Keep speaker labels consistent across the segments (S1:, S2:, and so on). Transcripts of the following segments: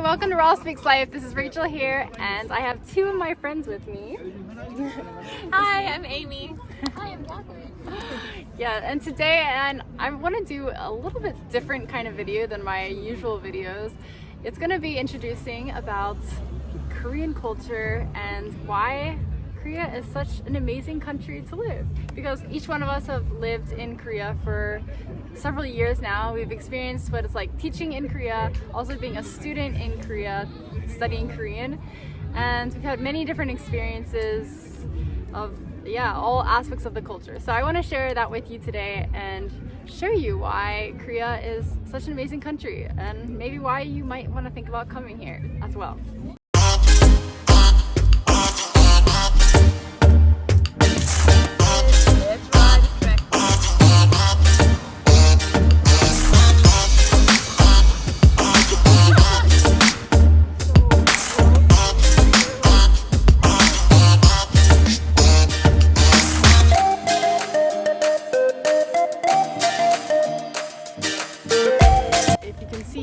S1: welcome to Raw Speaks Life. This is Rachel here, and I have two of my friends with me.
S2: Hi, I'm Amy.
S3: Hi, I'm Catherine.
S1: Yeah, and today I want to do a little bit different kind of video than my usual videos. It's going to be introducing about Korean culture and why Korea is such an amazing country to live, because each one of us have lived in Korea for several years now. We've experienced what it's like teaching in Korea, also being a student in Korea, studying Korean, and we've had many different experiences of all aspects of the culture. So I want to share that with you today and show you why Korea is such an amazing country and maybe why you might want to think about coming here as well.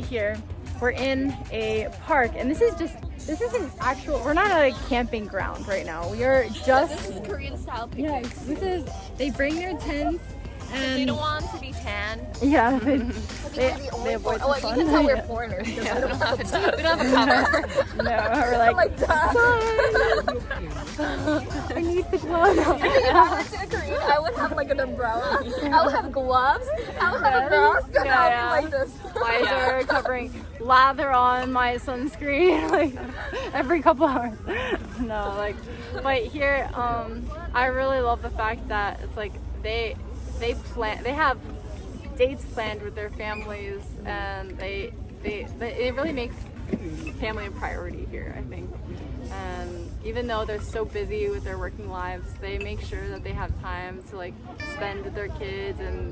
S1: Here we're in a park, and this isn't actual, we're not at a camping ground right now. We are just,
S3: This is Korean style picnic.
S1: Yeah, they bring their tents and
S3: they don't want to be tan.
S1: Yeah, they
S3: avoid
S1: the sun.
S3: You can tell we're foreigners because we don't have a cover.
S1: No, we're like, I need the gloves.
S3: If I went to Korea, I would have like an umbrella. I would have gloves. I would have a mask, and I would be like this.
S1: Visor covering, lather on my sunscreen like every couple hours. No, like, but here, I really love the fact that it's like they have dates planned with their families, and they really make family a priority here, I think. And even though they're so busy with their working lives, they make sure that they have time to like spend with their kids, and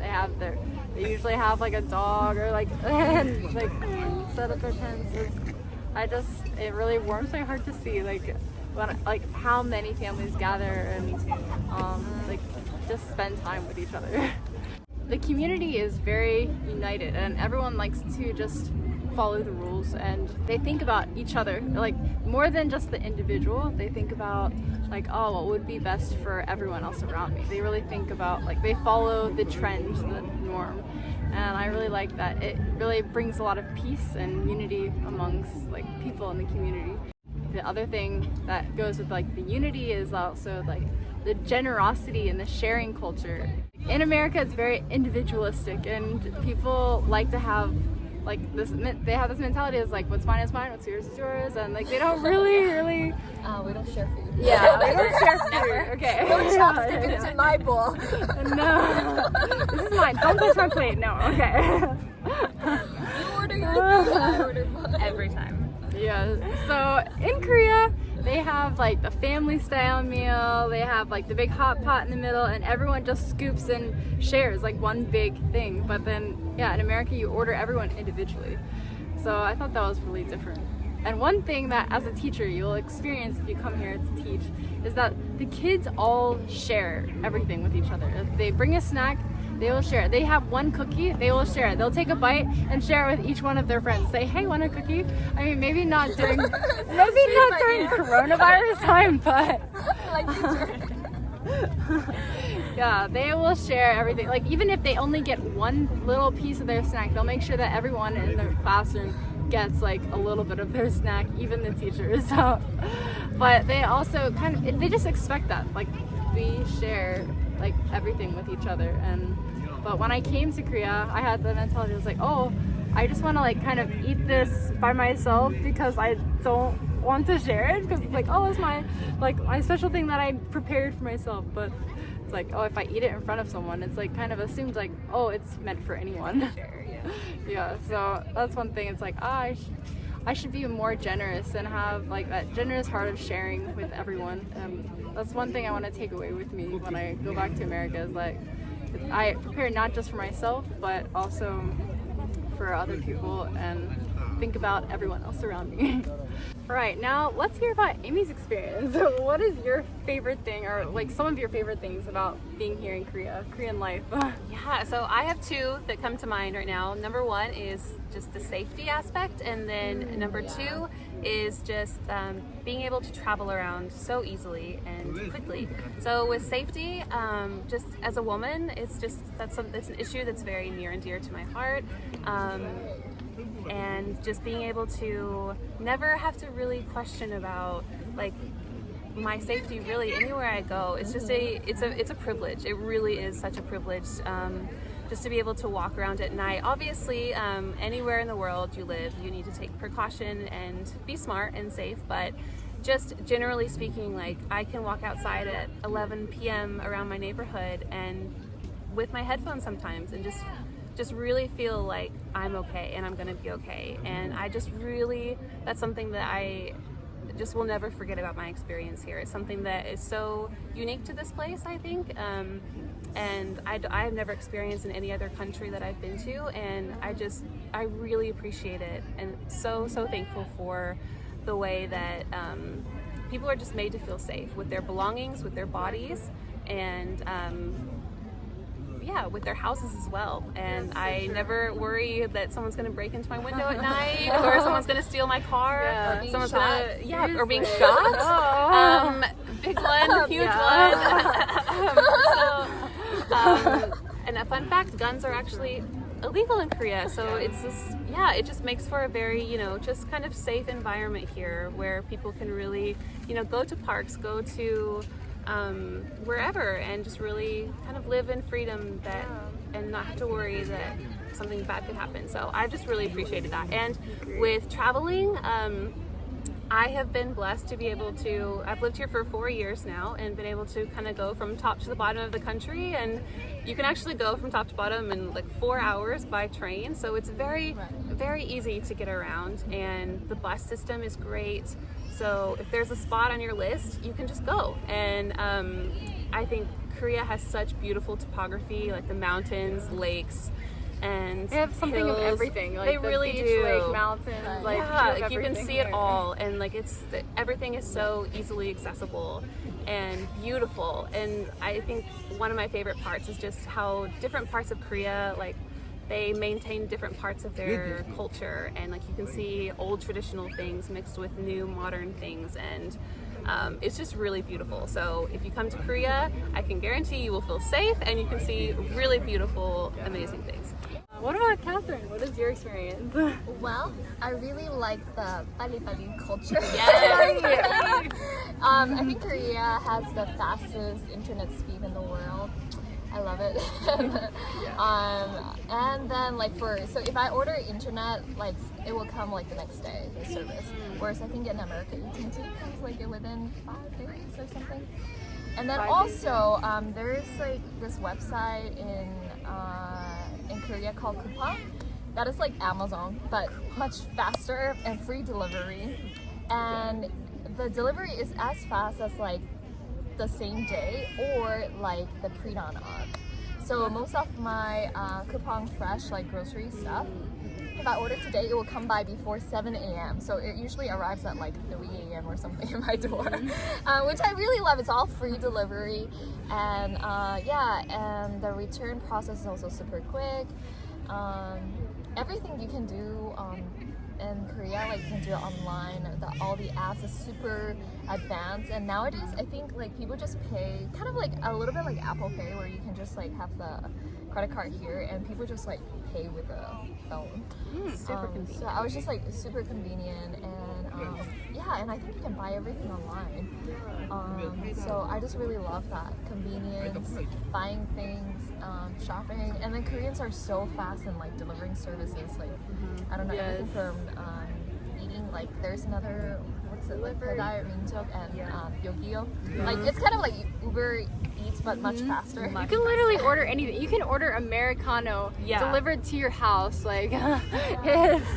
S1: they usually have like a dog or like and like set up their tents. It really warms my heart to see like how many families gather and like just spend time with each other. The community is very united, and everyone likes to just follow the rules, and they think about each other, like more than just the individual. They think about like, oh, what would be best for everyone else around me. They really think about, like, they follow the trend, the norm, and I really like that. It really brings a lot of peace and unity amongst like people in the community. The other thing that goes with like the unity is also like the generosity and the sharing culture. In America, it's very individualistic, and people like to have like this, they have this mentality is like, what's mine is mine, what's yours is yours, and like they don't really
S3: we don't share food.
S1: Yeah, they don't share food. Okay.
S3: No chopstick into my bowl.
S1: No, this is mine, don't touch my plate. No. Okay.
S3: You order your food, I order mine. Every time.
S1: Yeah, so in Korea, they have like the family style meal, they have like the big hot pot in the middle, and everyone just scoops and shares like one big thing. But then, yeah, in America, you order everyone individually. So I thought that was really different. And one thing that as a teacher you'll experience if you come here to teach is that the kids all share everything with each other. If they bring a snack, they will share. They have one cookie, they will share it. They'll take a bite and share it with each one of their friends. Say, hey, want a cookie? I mean, maybe not during coronavirus time, but yeah, they will share everything. Like, even if they only get one little piece of their snack, they'll make sure that everyone in their classroom gets like a little bit of their snack, even the teachers. So, but they also they just expect that, like, we share like everything with each other. But when I came to Korea, I had the mentality, I was like, oh, I just want to like kind of eat this by myself because I don't want to share it, because it's like, oh, it's my special thing that I prepared for myself. But it's like, oh, if I eat it in front of someone, it's like kind of assumed like, oh, it's meant for anyone. Yeah, so that's one thing. It's like, I should be more generous and have like that generous heart of sharing with everyone. That's one thing I want to take away with me when I go back to America, is like I prepare not just for myself but also for other people, and think about everyone else around me. All right, now let's hear about Amy's experience. What is your favorite thing, or like some of your favorite things about being here in Korea, Korean life?
S2: Yeah, so I have two that come to mind right now. Number one is just the safety aspect, and then number two is just being able to travel around so easily and quickly. So with safety, just as a woman, that's an issue that's very near and dear to my heart. And just being able to never have to really question about like my safety really anywhere I go. It's just it's a privilege. It really is such a privilege. Just to be able to walk around at night. Obviously, anywhere in the world you live, you need to take precaution and be smart and safe, but just generally speaking, like I can walk outside at 11 p.m. around my neighborhood and with my headphones sometimes and just really feel like I'm okay and I'm gonna be okay. And I just really, that's something that I just will never forget about my experience here. It's something that is so unique to this place, I think. And I have never experienced in any other country that I've been to, and I really appreciate it, and so thankful for the way that people are just made to feel safe with their belongings, with their bodies, and with their houses as well. And I never worry that someone's gonna break into my window at night or someone's gonna steal my car. Or being shot. Big one, huge one. And a fun fact, guns are actually illegal in Korea, so it just makes for a very, just kind of safe environment here where people can really, go to parks, go to wherever, and just really kind of live in freedom and not have to worry that something bad could happen. So I just really appreciated that. And with traveling, I have been blessed to be able to, I've lived here for 4 years now and been able to kind of go from top to the bottom of the country, and you can actually go from top to bottom in like 4 hours by train. So it's very, very easy to get around, and the bus system is great. So if there's a spot on your list, you can just go. And I think Korea has such beautiful topography, like the mountains, lakes, and
S1: they have something
S2: hills.
S1: Of everything. Like
S2: they
S1: the
S2: really
S1: beach,
S2: do.
S1: Like mountains, like
S2: you can see it all, and like everything is so easily accessible and beautiful. And I think one of my favorite parts is just how different parts of Korea, like they maintain different parts of their culture, and like you can see old traditional things mixed with new modern things, and it's just really beautiful. So if you come to Korea, I can guarantee you will feel safe and you can see really beautiful, amazing things.
S1: What about Catherine? What is your experience?
S3: Well, I really like the pali culture.
S2: Yes.
S3: I think Korea has the fastest internet speed in the world. I love it. And then so if I order internet, like it will come like the next day, the service. Whereas I think in America, AT&T comes like within 5 days or something. And then also there's like this website in Korea called Coupang that is like Amazon but much faster and free delivery, and the delivery is as fast as like the same day or like the pre-dawn up. So most of my Coupang fresh like grocery stuff, if I order today, it will come by before 7 a.m. So it usually arrives at like 3 a.m. or something in my door, which I really love. It's all free delivery, and and the return process is also super quick. Everything you can do in Korea, like you can do it online. All the apps is super advanced, and nowadays I think like people just pay kind of like a little bit like Apple Pay, where you can just like have the credit card here and people just like pay with a phone.
S2: Super convenient.
S3: So I was just like super convenient, and and I think you can buy everything online. So I just really love that convenience, buying things, shopping, and then Koreans are so fast in like delivering services. Like I don't know, everything from eating. Like there's another Mintok and Yogyo. Like it's kind of like Uber Eats but much faster.
S1: You can literally order anything. You can order Americano delivered to your house. Like it's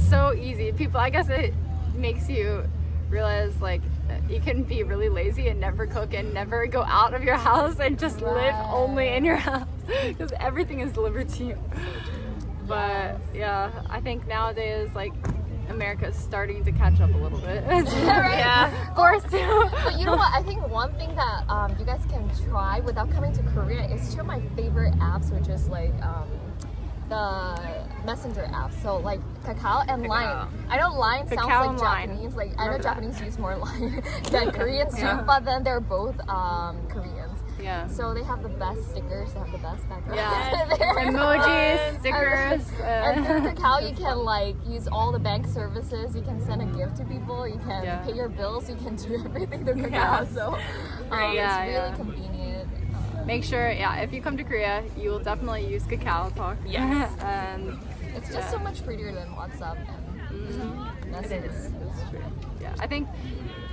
S1: so easy. People, I guess it makes you realize like you can be really lazy and never cook and never go out of your house and just live only in your house because everything is delivered to you. But I think nowadays like America is starting to catch up a little bit.
S3: Right?
S2: Yeah.
S1: Forced to.
S3: But you know what? I think one thing that you guys can try without coming to Korea is two of my favorite apps, which is like the messenger app. So like Kakao and Line. I know Line sounds
S1: Kakao
S3: like
S1: and Line.
S3: Japanese. Like I know
S1: Remember that.
S3: Japanese use more Line than Koreans do, but then they're both Koreans.
S1: Yeah.
S3: So they have the best stickers. They have the best backgrounds.
S1: Yeah. Emojis, stickers.
S3: And through Kakao, you can like use all the bank services. You can send a gift to people. You can pay your bills. You can do everything through Kakao.
S1: Yeah.
S3: So
S1: Yeah,
S3: it's really
S1: yeah.
S3: convenient.
S1: Make sure, if you come to Korea, you will definitely use Kakao Talk.
S2: Yes.
S3: It's just so much prettier than WhatsApp and Messenger.
S1: It's true. Yeah, I think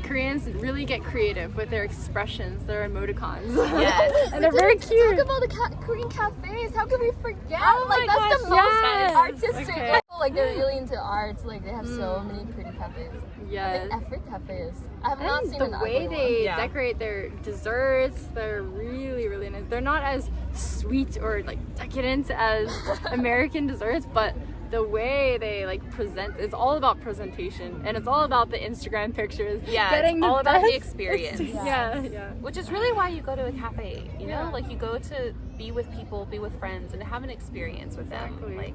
S1: Koreans really get creative with their expressions, their emoticons.
S2: Yes.
S1: And they're very cute.
S3: Talk about the Korean cafes. How can we forget?
S1: Oh
S3: like
S1: my
S3: that's the
S1: gosh,
S3: most
S1: yes.
S3: artistic.
S1: Okay.
S3: Like they're really into arts. Like they have so many pretty cafes. I
S1: Yes.
S3: think every cafe is. I have not
S1: And
S3: seen
S1: the
S3: an
S1: way
S3: ugly
S1: they
S2: Yeah.
S1: decorate their desserts, they're really, really nice. They're not as sweet or like decadent as American desserts, but the way they like present, it's all about presentation, and it's all about the Instagram pictures.
S2: Yeah,
S1: getting
S2: it's all about the
S1: best-
S2: experience.
S1: Yeah, yeah.
S2: Which is really why you go to a cafe, you know?
S1: Yeah.
S2: Like you go to be with people, be with friends, and have an experience with
S1: Exactly.
S2: them. Like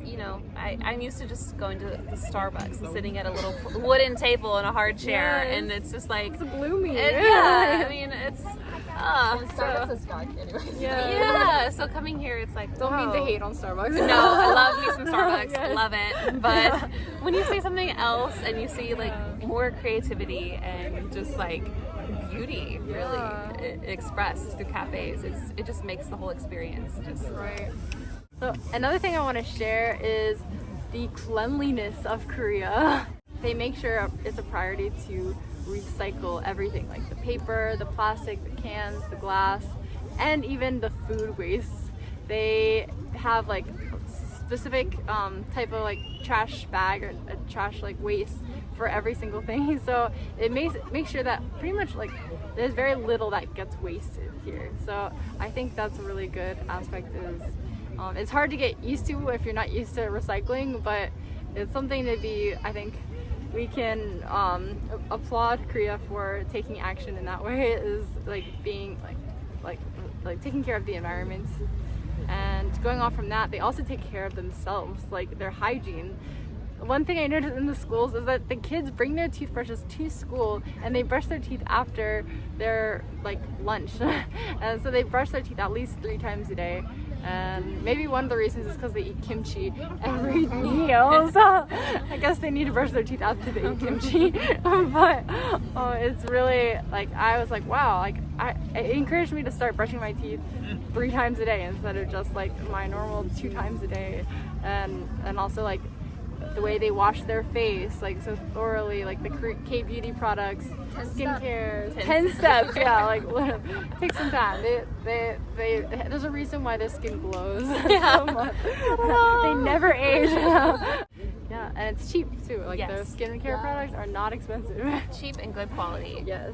S2: you know, I'm used to just going to the Starbucks and sitting at a little wooden table in a hard chair,
S1: Yes.
S2: and it's just like,
S1: It's gloomy.
S2: yeah, I mean, it's,
S3: Starbucks is dark, anyways.
S2: yeah. So coming here, it's like,
S1: Don't mean to
S2: whoa.
S1: hate on Starbucks.
S2: No, I love me some Starbucks.
S1: Yes.
S2: Love it. But when you see something else and you see like more creativity and just like beauty really expressed through cafes, it just makes the whole experience just
S1: Right. So another thing I want to share is the cleanliness of Korea. They make sure it's a priority to recycle everything, like the paper, the plastic, the cans, the glass, and even the food waste. They have like specific type of like trash bag or a trash like waste for every single thing. So it makes sure that pretty much like there's very little that gets wasted here. So I think that's a really good aspect. Is it's hard to get used to if you're not used to recycling, but it's something to be, I think we can applaud Korea for taking action in that way, is like being like taking care of the environment. And going off from that, they also take care of themselves, like their hygiene. One thing I noticed in the schools is that the kids bring their toothbrushes to school and they brush their teeth after their like lunch. And so they brush their teeth at least 3 times a day. And maybe one of the reasons is because they eat kimchi every meal. So I guess they need to brush their teeth after they eat kimchi. But it's really like, I was like, wow, like it encouraged me to start brushing my teeth 3 times a day instead of just like my normal 2 times a day. And also like the way they wash their face like so thoroughly, like the K-beauty products, skincare, 10 steps, yeah, like take some time. They there's a reason why their skin glows so much. They never age. Yeah, and it's cheap too. Like
S2: Yes.
S1: their skincare products are not expensive.
S2: cheap and good quality.
S1: Yes.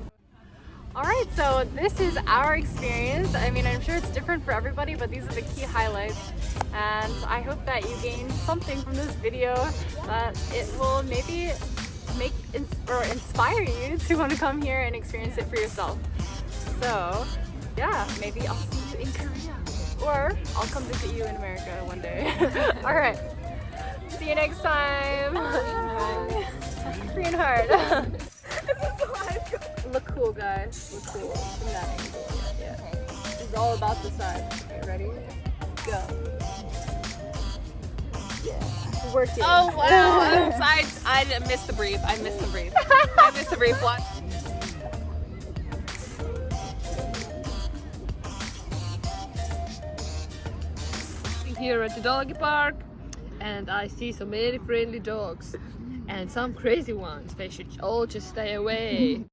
S1: Alright, so this is our experience. I mean, I'm sure it's different for everybody, but these are the key highlights. And I hope that you gained something from this video, that it will maybe inspire you to want to come here and experience it for yourself. So, yeah, maybe I'll see you in Korea. Or I'll come visit you in America one day. Alright, see you next time. Korean heart. Look cool, guys. Look cool from that angle. Yeah. This is all about the side. Okay, ready? Go. Yeah. Work it.
S2: Oh wow! I missed the brief. I missed the brief. What?
S4: Here at the doggy park, and I see so many friendly dogs and some crazy ones. They should all just stay away.